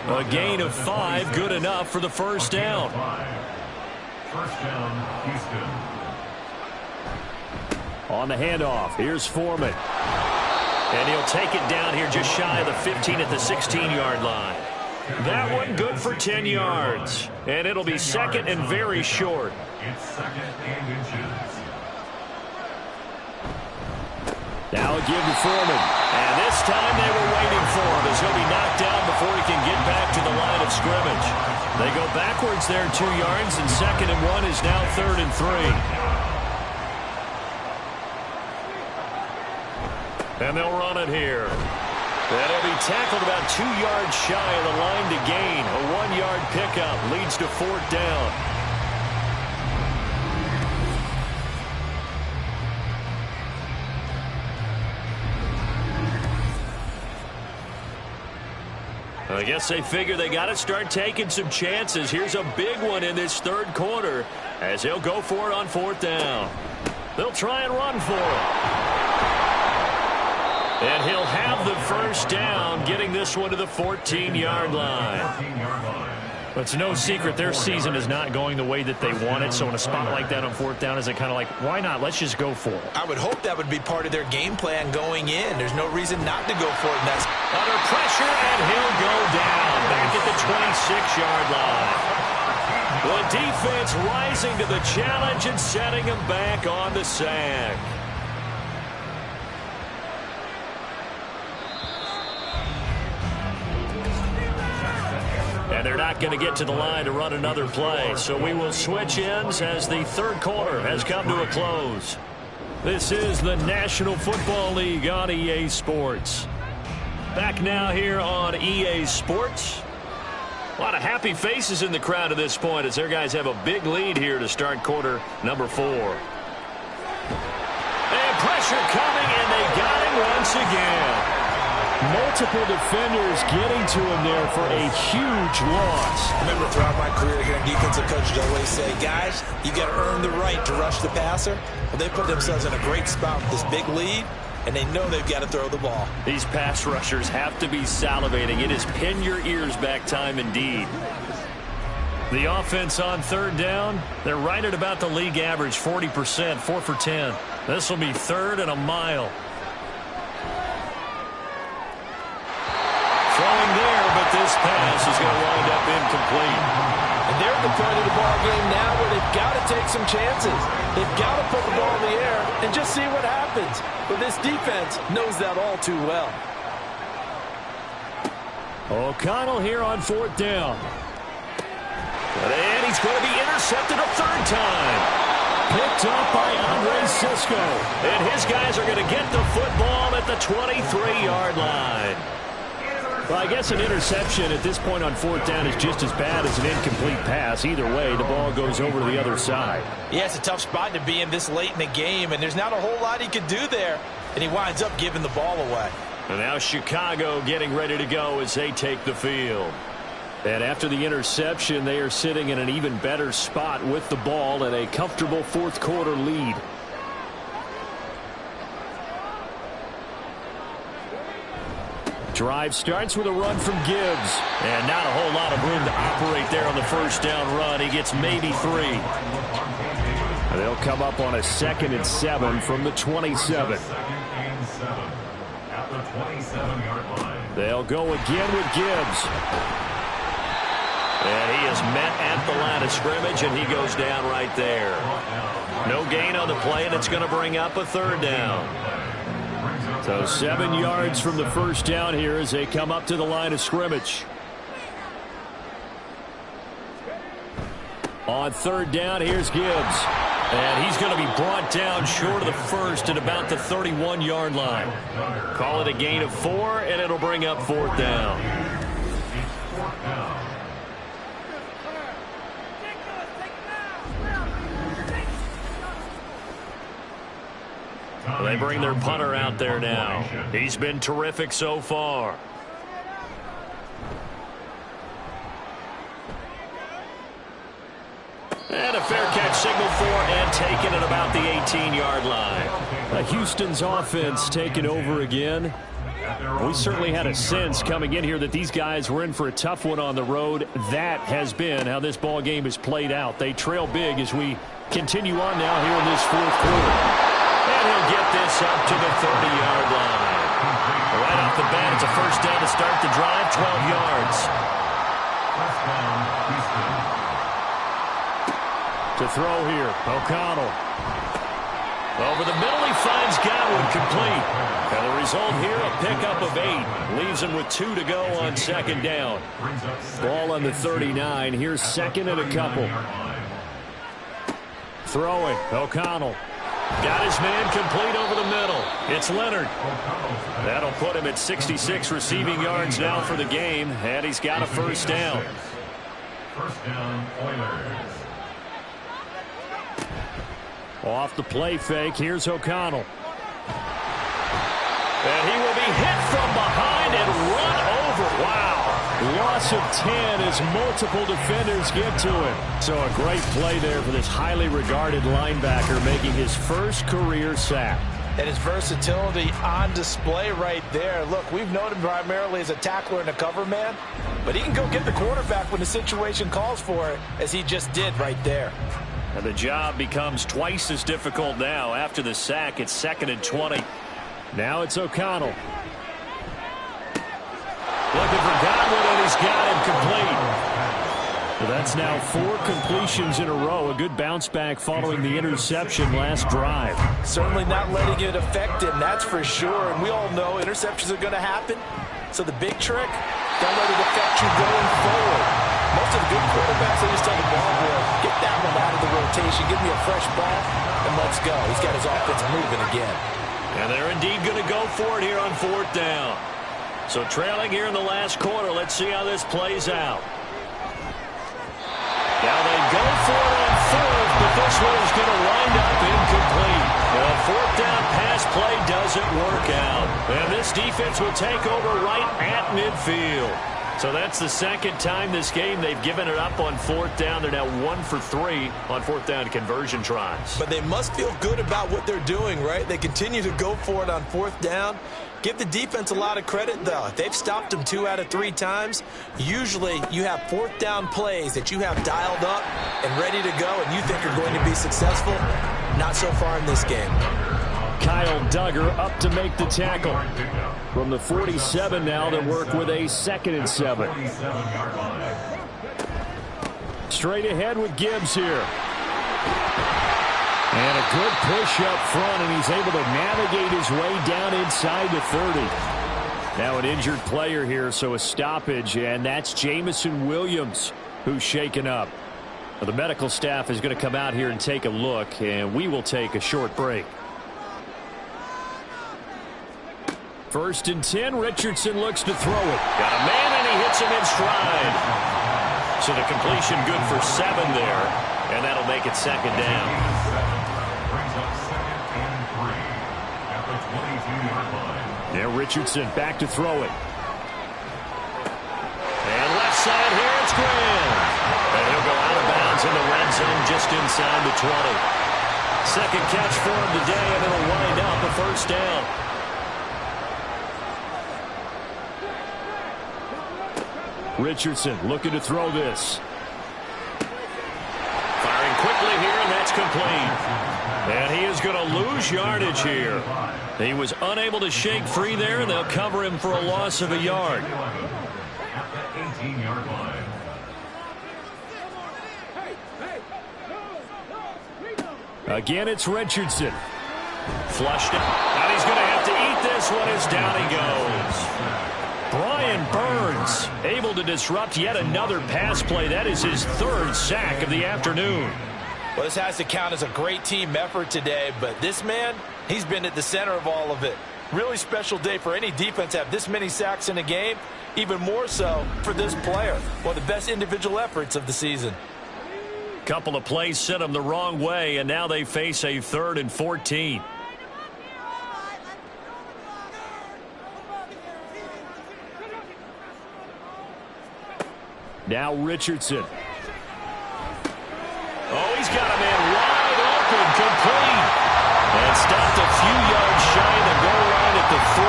[SPEAKER 2] A gain of 5, good enough for the first down.
[SPEAKER 5] First down, Houston.
[SPEAKER 4] On the handoff, here's Foreman.
[SPEAKER 2] And he'll take it down here just shy of the 15 at the 16-yard line. That one good for 10 yards. And it'll be 2nd and very short.
[SPEAKER 5] It's 2nd and inches.
[SPEAKER 4] Now a give to Foreman.
[SPEAKER 2] And this time they were waiting for him as he'll be knocked down before he can get back to the line of scrimmage. They go backwards there 2 yards, and 2nd and 1 is now 3rd and 3. And they'll run it here. And he'll be tackled about 2 yards shy of the line to gain. A 1-yard pickup leads to 4th down. I guess they figure they got to start taking some chances. Here's a big one in this 3rd quarter as he'll go for it on 4th down. They'll try and run for it. And he'll have the first down, getting this one to the 14-yard line. But it's no secret their season is not going the way that they want it. So in a spot like that on 4th down, is it kind of like, why not? Let's just go for it.
[SPEAKER 3] I would hope that would be part of their game plan going in. There's no reason not to go for it next.
[SPEAKER 2] Under pressure, and he'll go down back at the 26-yard line. The defense rising to the challenge and setting him back on the sack. And they're not going to get to the line to run another play. So we will switch ends as the 3rd quarter has come to a close. This is the National Football League on EA Sports. Back now here on EA Sports. A lot of happy faces in the crowd at this point as their guys have a big lead here to start quarter number 4. And pressure coming, and they got him once again.
[SPEAKER 4] Multiple defenders getting to him there for a huge loss.
[SPEAKER 3] I remember throughout my career here in defensive coaches always say, guys, you got to earn the right to rush the passer. Well, they put themselves in a great spot with this big lead, and they know they've got to throw the ball.
[SPEAKER 2] These pass rushers have to be salivating. It is pin your ears back time indeed. The offense on 3rd down, they're right at about the league average, 40%, 4 for 10. This will be 3rd and a mile. Throwing there, but this pass pass is going to wind up incomplete.
[SPEAKER 3] And they're at the point of the ball game now where they've got to take some chances. They've got to put the ball in the air and just see what happens. But this defense knows that all too well.
[SPEAKER 4] O'Connell here on 4th down.
[SPEAKER 2] And he's going to be intercepted a third time.
[SPEAKER 4] Picked up by Andre Sisco.
[SPEAKER 2] And his guys are going to get the football at the 23-yard line.
[SPEAKER 4] Well, I guess an interception at this point on 4th down is just as bad as an incomplete pass. Either way, the ball goes over to the other side.
[SPEAKER 3] Yeah, it's a tough spot to be in this late in the game, and there's not a whole lot he could do there. And he winds up giving the ball away.
[SPEAKER 2] And now Chicago getting ready to go as they take the field.
[SPEAKER 4] And after the interception, they are sitting in an even better spot with the ball and a comfortable 4th quarter lead. Drive starts with a run from Gibbs.
[SPEAKER 2] And not a whole lot of room to operate there on the first down run. He gets maybe 3.
[SPEAKER 4] They'll come up on a 2nd and 7 from the 27. They'll go again with Gibbs.
[SPEAKER 2] And he is met at the line of scrimmage, and he goes down right there. No gain on the play, and it's going to bring up a 3rd down.
[SPEAKER 4] So 7 yards from the first down here as they come up to the line of scrimmage. On 3rd down, here's Gibbs.
[SPEAKER 2] And he's going to be brought down short of the first at about the 31-yard line. Call it a gain of 4, and it'll bring up 4th down. They bring their punter out there now. He's been terrific so far. And a fair catch signal for and taken at about the 18-yard line.
[SPEAKER 4] Houston's offense taking over again. We certainly had a sense coming in here that these guys were in for a tough one on the road. That has been how this ball game has played out. They trail big as we continue on now here in this 4th quarter.
[SPEAKER 2] And he'll get this up to the 30-yard line. Right off the bat, it's a first down to start the drive, 12 yards.
[SPEAKER 4] To throw here, O'Connell.
[SPEAKER 2] Over the middle, he finds Godwin complete. And the result here, a pickup of 8. Leaves him with 2 to go on 2nd down.
[SPEAKER 4] Ball on the 39. Here's 2nd and a couple. Throwing, O'Connell.
[SPEAKER 2] Got his man complete over the middle. It's Leonard. That'll put him at 66 receiving yards now for the game, and he's got a first down.
[SPEAKER 5] First down, Oilers.
[SPEAKER 4] Off the play fake, here's O'Connell.
[SPEAKER 2] And he will be hit from behind and run over. Wow.
[SPEAKER 4] Loss of 10 as multiple defenders get to him. So a great play there for this highly regarded linebacker making his first career sack.
[SPEAKER 3] And his versatility on display right there. Look, we've known him primarily as a tackler and a cover man, but he can go get the quarterback when the situation calls for it, as he just did right there.
[SPEAKER 2] And the job becomes twice as difficult now. After the sack, it's 2nd and 20.
[SPEAKER 4] Now it's O'Connell.
[SPEAKER 2] Looking for Godwin, and he's got him complete.
[SPEAKER 4] Well, that's now 4 completions in a row. A good bounce back following the interception last drive.
[SPEAKER 3] Certainly not letting it affect him, that's for sure. And we all know interceptions are going to happen. So the big trick, don't let it affect you going forward. Most of the good quarterbacks, they just tell the ball boy, get that one out of the rotation, give me a fresh ball, and let's go. He's got his offense moving again.
[SPEAKER 2] And they're indeed going to go for it here on 4th down. So trailing here in the last quarter, let's see how this plays out. Now they go for it on 4th, but this one is going to wind up incomplete. The 4th down pass play doesn't work out. And this defense will take over right at midfield. So that's the 2nd time this game they've given it up on 4th down. They're now 1 for 3 on 4th down conversion tries.
[SPEAKER 3] But they must feel good about what they're doing, right? They continue to go for it on 4th down. Give the defense a lot of credit, though. They've stopped them 2 out of 3 times. Usually, you have 4th down plays that you have dialed up and ready to go, and you think you're going to be successful. Not so far in this game.
[SPEAKER 4] Kyle Duggar up to make the tackle. From the 47 now, they work with a 2nd and 7. Straight ahead with Gibbs here. And a good push up front, and he's able to navigate his way down inside the 30. Now an injured player here, so a stoppage, and that's Jamison Williams who's shaken up. Well, the medical staff is going to come out here and take a look, and we will take a short break. 1st and 10, Richardson looks to throw it.
[SPEAKER 2] Got a man, and he hits him in stride. So the completion good for 7 there, and that'll make it 2nd down.
[SPEAKER 5] Brings up 2nd and 3 at the 22-yard line.
[SPEAKER 4] Now Richardson back to throw it.
[SPEAKER 2] And left side here, it's Graham. And he'll go out of bounds in the red zone just inside the 20. 2nd catch for him today, and it'll wind up a 1st down.
[SPEAKER 4] Richardson looking to throw this.
[SPEAKER 2] Firing quickly here, and that's complete. And he is going to lose yardage here. He was unable to shake free there, and they'll cover him for a loss of a yard.
[SPEAKER 5] At the 18-yard line.
[SPEAKER 4] Again, it's Richardson.
[SPEAKER 2] Flushed it. And he's going to have to eat this one as down he goes.
[SPEAKER 4] Brian Burns able to disrupt yet another pass play. That is his 3rd sack of the afternoon.
[SPEAKER 3] Well, this has to count as a great team effort today, but this man, he's been at the center of all of it. Really special day for any defense to have this many sacks in a game, even more so for this player. One of the best individual efforts of the season.
[SPEAKER 4] Couple of plays sent them the wrong way, and now they face a 3rd and 14. Now Richardson.
[SPEAKER 2] Oh, he's got a man wide open, complete. And stopped a few yards shy of the goal line at the 3.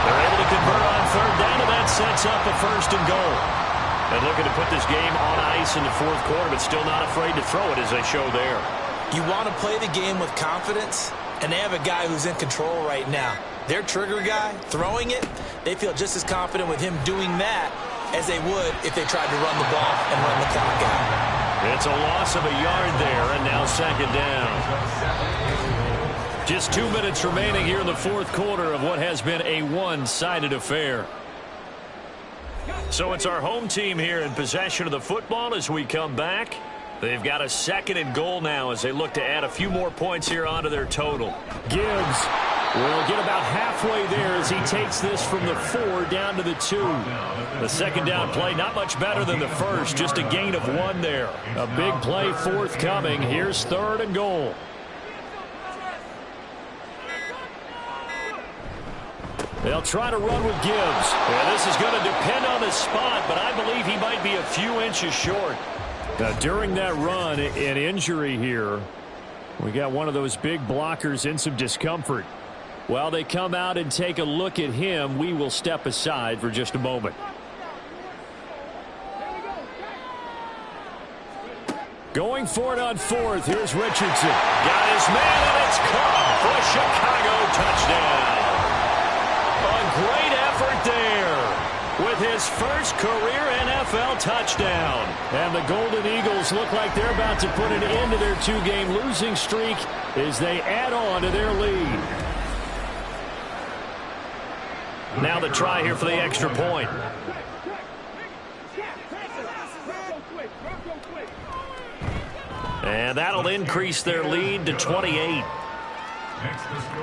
[SPEAKER 2] They're able to convert on 3rd down, and that sets up a 1st and goal. And looking to put this game on ice in the 4th quarter, but still not afraid to throw it as they show there.
[SPEAKER 3] You want to play the game with confidence, and they have a guy who's in control right now. Their trigger guy, throwing it, they feel just as confident with him doing that as they would if they tried to run the ball and run the clock out.
[SPEAKER 4] It's a loss of a yard there, and now 2nd down. Just 2 minutes remaining here in the 4th quarter of what has been a one-sided affair. So it's our home team here in possession of the football as we come back. They've got a 2nd and goal now as they look to add a few more points here onto their total. Gibbs will get about halfway there as he takes this from the 4 down to the 2. The 2nd down play not much better than the 1st, just a gain of 1 there. A big play forthcoming. Here's 3rd and goal. They'll try to run with Gibbs.
[SPEAKER 2] Yeah, this is going to depend on the spot, but I believe he might be a few inches short.
[SPEAKER 4] Now, during that run, an injury here. We got one of those big blockers in some discomfort. While they come out and take a look at him, we will step aside for just a moment. Going for it on 4th. Here's Richardson.
[SPEAKER 2] Got his man, and it's caught for a Chicago touchdown. A great effort there with his first career NFL touchdown.
[SPEAKER 4] And the Golden Eagles look like they're about to put an end to their 2-game losing streak as they add on to their lead.
[SPEAKER 2] Now the try here for the extra point. And that'll increase their lead to 28.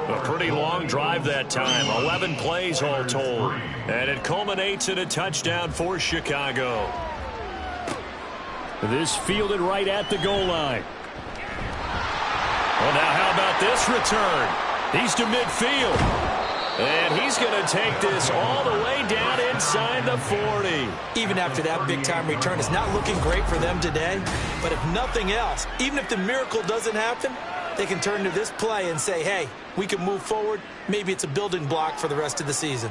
[SPEAKER 2] A pretty long drive that time. 11 plays all told. And it culminates in a touchdown for Chicago.
[SPEAKER 4] This fielded right at the goal line.
[SPEAKER 2] Well, now how about this return? He's to midfield. And he's going to take this all the way down inside the 40.
[SPEAKER 3] Even after that big-time return, it's not looking great for them today. But if nothing else, even if the miracle doesn't happen, they can turn to this play and say, hey, we can move forward. Maybe it's a building block for the rest of the season.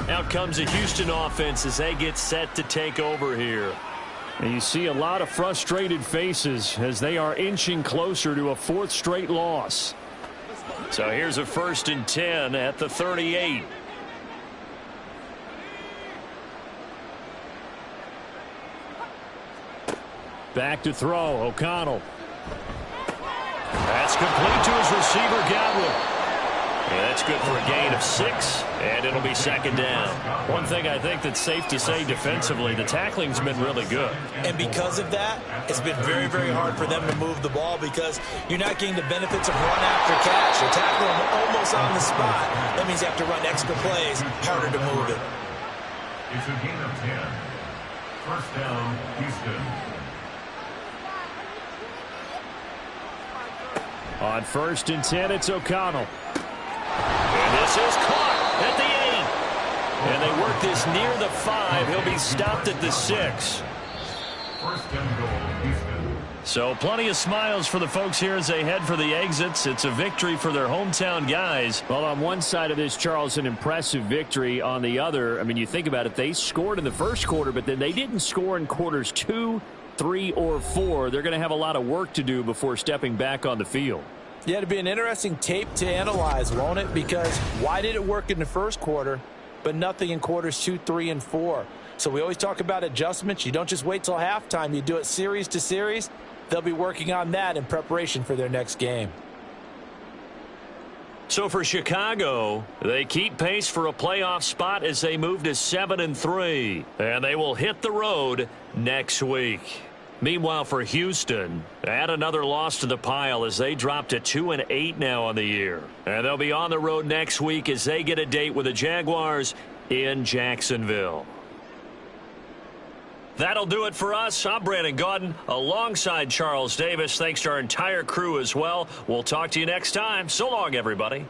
[SPEAKER 2] Out comes the Houston offense as they get set to take over here.
[SPEAKER 4] And you see a lot of frustrated faces as they are inching closer to a 4th straight loss.
[SPEAKER 2] So here's a 1st and 10 at the 38.
[SPEAKER 4] Back to throw, O'Connell.
[SPEAKER 2] That's complete to his receiver, Godwin. That's good for a gain of 6, and it'll be 2nd down.
[SPEAKER 4] One thing I think that's safe to say defensively, the tackling's been really good.
[SPEAKER 3] And because of that, it's been very, very hard for them to move the ball because you're not getting the benefits of run after catch. You're tackling them almost on the spot. That means you have to run extra plays, harder to move it.
[SPEAKER 5] It's a gain of 10. 1st down, Houston.
[SPEAKER 4] On 1st and 10, it's O'Connell.
[SPEAKER 2] And this is caught at the 8. And they work this near the 5. He'll be stopped at the 6.
[SPEAKER 5] 1st and goal, Houston.
[SPEAKER 2] So plenty of smiles for the folks here as they head for the exits. It's a victory for their hometown guys.
[SPEAKER 4] Well, on one side of this, Charles, an impressive victory. On the other, I mean, you think about it, they scored in the 1st quarter, but then they didn't score in quarters 2, 3, or 4. They're going to have a lot of work to do before stepping back on the field.
[SPEAKER 3] Yeah, it'll be an interesting tape to analyze, won't it? Because why did it work in the 1st quarter, but nothing in quarters 2, 3, and 4? So we always talk about adjustments. You don't just wait till halftime. You do it series to series. They'll be working on that in preparation for their next game.
[SPEAKER 2] So for Chicago, they keep pace for a playoff spot as they move to 7-3. And they will hit the road next week. Meanwhile, for Houston, add another loss to the pile as they drop to 2-8 now on the year. And they'll be on the road next week as they get a date with the Jaguars in Jacksonville. That'll do it for us. I'm Brandon Gaudin alongside Charles Davis. Thanks to our entire crew as well. We'll talk to you next time. So long, everybody.